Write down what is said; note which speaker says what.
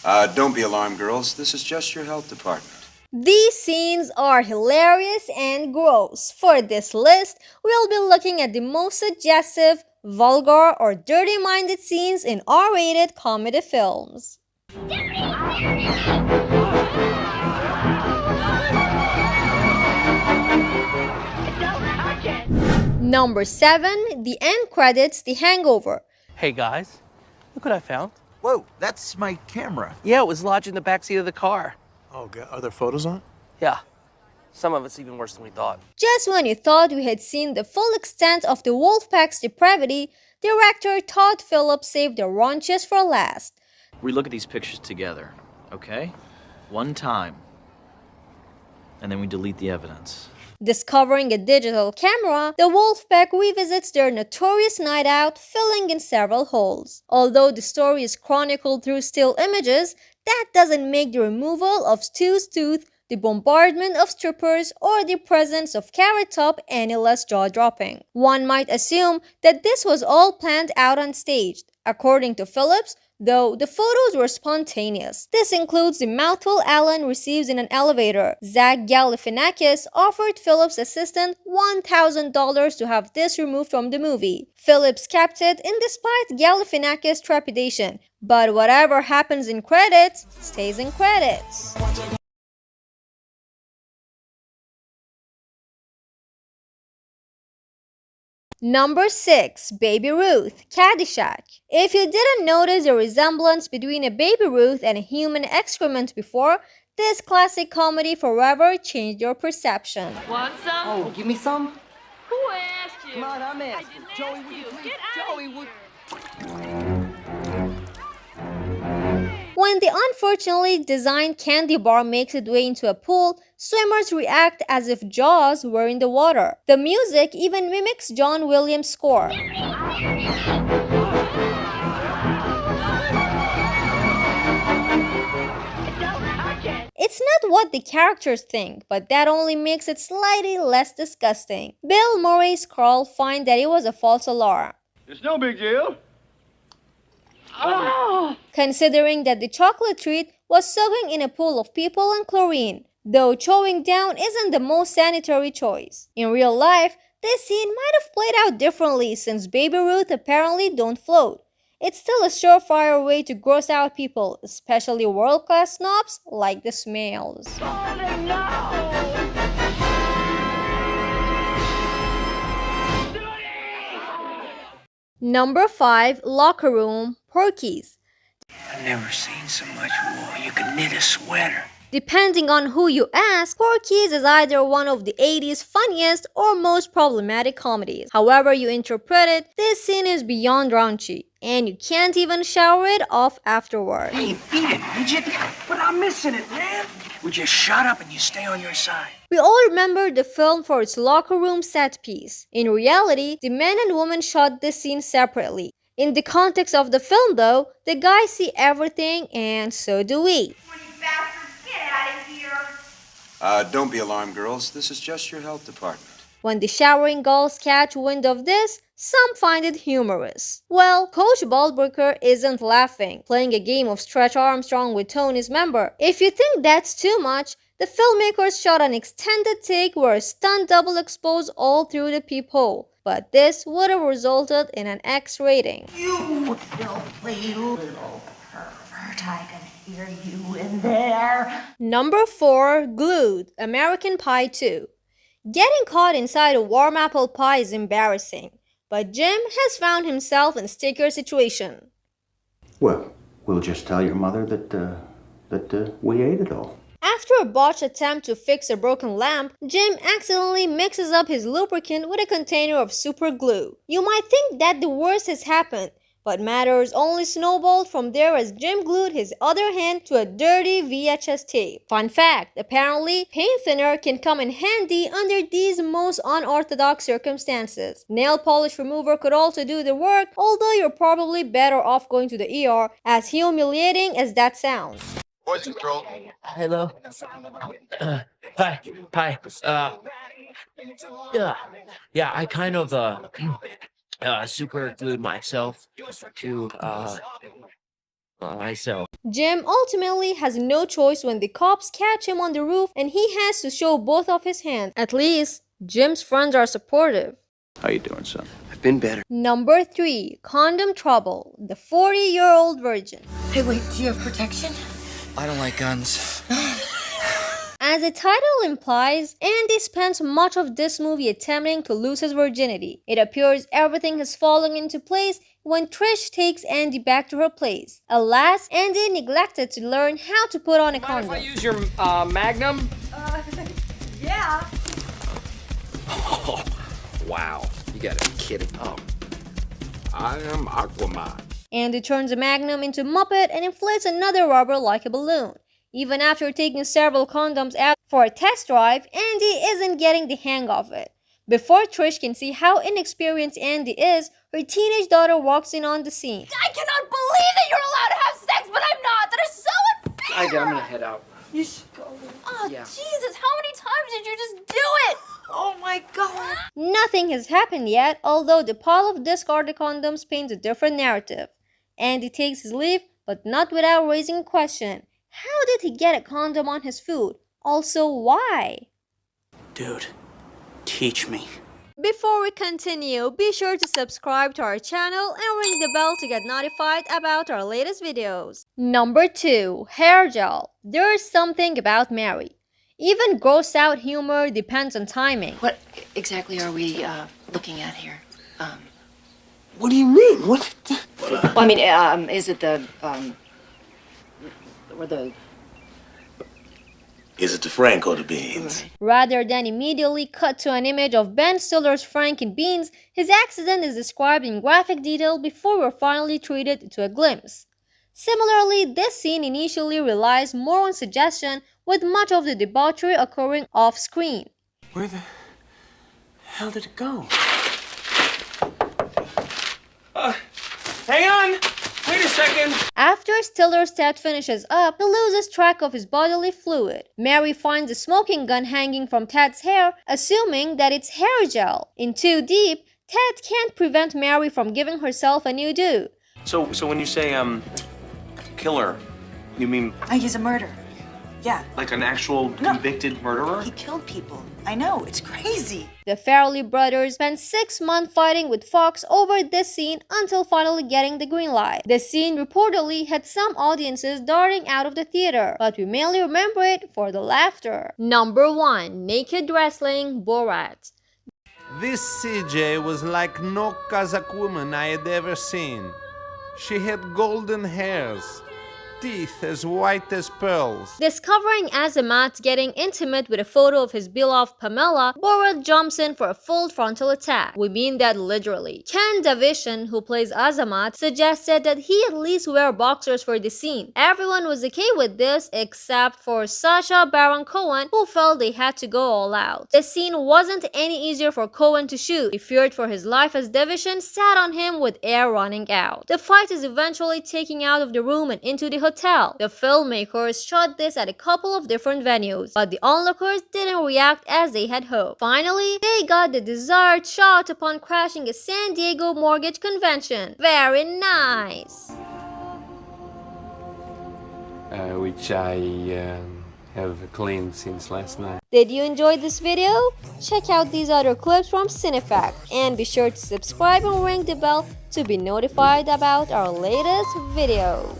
Speaker 1: Don't be alarmed, girls. This is just your health department.
Speaker 2: These scenes are hilarious and gross. For this list, we'll be looking at the most suggestive, vulgar, or dirty-minded scenes in R-rated comedy films. Number 7, the end credits, The Hangover.
Speaker 3: Hey guys, look what I found.
Speaker 4: Whoa, that's my camera.
Speaker 3: Yeah, it was lodged in the backseat of the car.
Speaker 5: Oh, God. Are there photos on it?
Speaker 3: Yeah, some of it's even worse than we thought.
Speaker 2: Just when you thought we had seen the full extent of the Wolfpack's depravity, director Todd Phillips saved the raunchiest for last.
Speaker 6: We look at these pictures together, okay? One time. And then we delete the evidence.
Speaker 2: Discovering a digital camera, the Wolfpack revisits their notorious night out, filling in several holes. Although the story is chronicled through still images, that doesn't make the removal of Stu's tooth, the bombardment of strippers, or the presence of Carrot Top any less jaw-dropping. One might assume that this was all planned out on stage. According to Phillips, though, the photos were spontaneous. This includes the mouthful Alan receives in an elevator. Zach Galifianakis offered Phillips' assistant $1,000 to have this removed from the movie. Phillips kept it in despite Galifianakis' trepidation. But whatever happens in credits, stays in credits. Number 6, Baby Ruth, Caddyshack. If you didn't notice the resemblance between a Baby Ruth and a human excrement before, this classic comedy forever changed your perception.
Speaker 7: Want some?
Speaker 8: Oh, give me some.
Speaker 7: Who asked you?
Speaker 8: Come on, I'm
Speaker 7: I
Speaker 8: asking.
Speaker 7: didn't
Speaker 8: Joey,
Speaker 7: ask
Speaker 8: would you
Speaker 7: you.
Speaker 8: please?
Speaker 7: Get out.
Speaker 8: Joey, would...
Speaker 2: When the unfortunately designed candy bar makes its way into a pool, swimmers react as if Jaws were in the water. The music even mimics John Williams' score. It's not what the characters think, but that only makes it slightly less disgusting. Bill Murray's Carl finds that it was a false alarm.
Speaker 9: It's no big deal.
Speaker 2: Considering that the chocolate treat was soaking in a pool of people and chlorine, though chowing down isn't the most sanitary choice. In real life, this scene might have played out differently since Baby Ruth apparently don't float. It's still a surefire way to gross out people, especially world-class snobs like the Smails. Number 5, Locker Room, Porky's.
Speaker 8: I've never seen so much wool. You could knit a sweater.
Speaker 2: Depending on who you ask, Porky's is either one of the 80s funniest or most problematic comedies. However you interpret it, this scene is beyond raunchy, and you can't even shower it off afterward.
Speaker 8: Hey, beat it, midget. But I'm missing it, man. Would you shut up and you stay on your side?
Speaker 2: We all remember the film for its locker room set piece. In reality, the man and woman shot this scene separately. In the context of the film though, the guys see everything and so do we.
Speaker 1: Don't be alarmed, girls. This is just your health department.
Speaker 2: When the showering gulls catch wind of this, some find it humorous. Well, Coach Baldbreaker isn't laughing, playing a game of Stretch Armstrong with Tony's member. If you think that's too much, the filmmakers shot an extended take where a stunt double exposed all through the peephole. But this would have resulted in an X rating.
Speaker 10: You filthy little pervert, I can hear you in there.
Speaker 2: Number 4, Glued, American Pie 2. Getting caught inside a warm apple pie is embarrassing, but Jim has found himself in a stickier situation.
Speaker 11: Well, we'll just tell your mother that we ate it all.
Speaker 2: After a botched attempt to fix a broken lamp, Jim accidentally mixes up his lubricant with a container of super glue. You might think that the worst has happened, but matters only snowballed from there as Jim glued his other hand to a dirty VHS tape. Fun fact, apparently, paint thinner can come in handy under these most unorthodox circumstances. Nail polish remover could also do the work, although you're probably better off going to the ER, as humiliating as that sounds.
Speaker 9: Boys and girls.
Speaker 3: Hello. Hi. Yeah, I kind of super glued myself to So.
Speaker 2: Jim ultimately has no choice when the cops catch him on the roof and he has to show both of his hands. At least, Jim's friends are supportive.
Speaker 11: How you doing, son?
Speaker 1: I've been better.
Speaker 2: Number 3. Condom Trouble, the 40-year-old virgin.
Speaker 10: Hey, wait, do you have protection?
Speaker 7: I don't like guns.
Speaker 2: As the title implies, Andy spends much of this movie attempting to lose his virginity. It appears everything has fallen into place when Trish takes Andy back to her place. Alas, Andy neglected to learn how to put on a condom.
Speaker 12: Mind if I use your Magnum?
Speaker 10: Yeah.
Speaker 12: Oh, wow. You gotta be kidding. Oh. I am Aquaman.
Speaker 2: Andy turns a Magnum into a Muppet and inflates another rubber like a balloon. Even after taking several condoms out for a test drive, Andy isn't getting the hang of it. Before Trish can see how inexperienced Andy is, her teenage daughter walks in on the scene.
Speaker 10: I cannot believe that you're allowed to have sex, but I'm not. That is so unfair.
Speaker 12: I'm gonna head out.
Speaker 10: You should go. Oh,
Speaker 12: Yeah.
Speaker 10: Jesus, how many times did you just do it? Oh my God.
Speaker 2: Nothing has happened yet, although the pile of discarded condoms paints a different narrative. Andy takes his leave, but not without raising a question. How did he get a condom on his food? Also, why?
Speaker 7: Dude, teach me.
Speaker 2: Before we continue, be sure to subscribe to our channel and ring the bell to get notified about our latest videos. Number 2. Hair gel. There's something about Mary. Even gross out humor depends on timing.
Speaker 13: What exactly are we looking at here?
Speaker 7: What do you mean? What?
Speaker 13: Well, I mean, is it the or the?
Speaker 7: Is it the Frank or the beans?
Speaker 2: Rather than immediately cut to an image of Ben Stiller's Frank and Beans, his accident is described in graphic detail before we're finally treated to a glimpse. Similarly, this scene initially relies more on suggestion, with much of the debauchery occurring off-screen.
Speaker 7: Where the hell did it go?
Speaker 12: Hang on! Wait a second!
Speaker 2: After Stiller's Ted finishes up, he loses track of his bodily fluid. Mary finds a smoking gun hanging from Ted's hair, assuming that it's hair gel. In Too Deep, Ted can't prevent Mary from giving herself a new do.
Speaker 14: So when you say, killer, you mean
Speaker 15: He's a murderer. Yeah.
Speaker 14: like an actual convicted murderer?
Speaker 15: He killed people. I know, it's crazy.
Speaker 2: The Farrelly brothers spent 6 months fighting with Fox over this scene until finally getting the green light. The scene reportedly had some audiences darting out of the theater, but we mainly remember it for the laughter. Number 1. Naked Wrestling, Borat.
Speaker 16: This CJ was like no Kazakh woman I had ever seen. She had golden hairs, teeth as white as pearls.
Speaker 2: Discovering Azamat getting intimate with a photo of his beloved Pamela, Borat jumps in for a full frontal attack. We mean that literally. Ken Davishan, who plays Azamat, suggested that he at least wear boxers for the scene. Everyone was okay with this except for Sacha Baron Cohen, who felt they had to go all out. The scene wasn't any easier for Cohen to shoot. He feared for his life as Davishan sat on him with air running out. The fight is eventually taken out of the room and into the hotel. The filmmakers shot this at a couple of different venues, but the onlookers didn't react as they had hoped. Finally, they got the desired shot upon crashing a San Diego mortgage convention. Very nice!
Speaker 17: Which I have cleaned since last night.
Speaker 2: Did you enjoy this video? Check out these other clips from CineFact and be sure to subscribe and ring the bell to be notified about our latest video.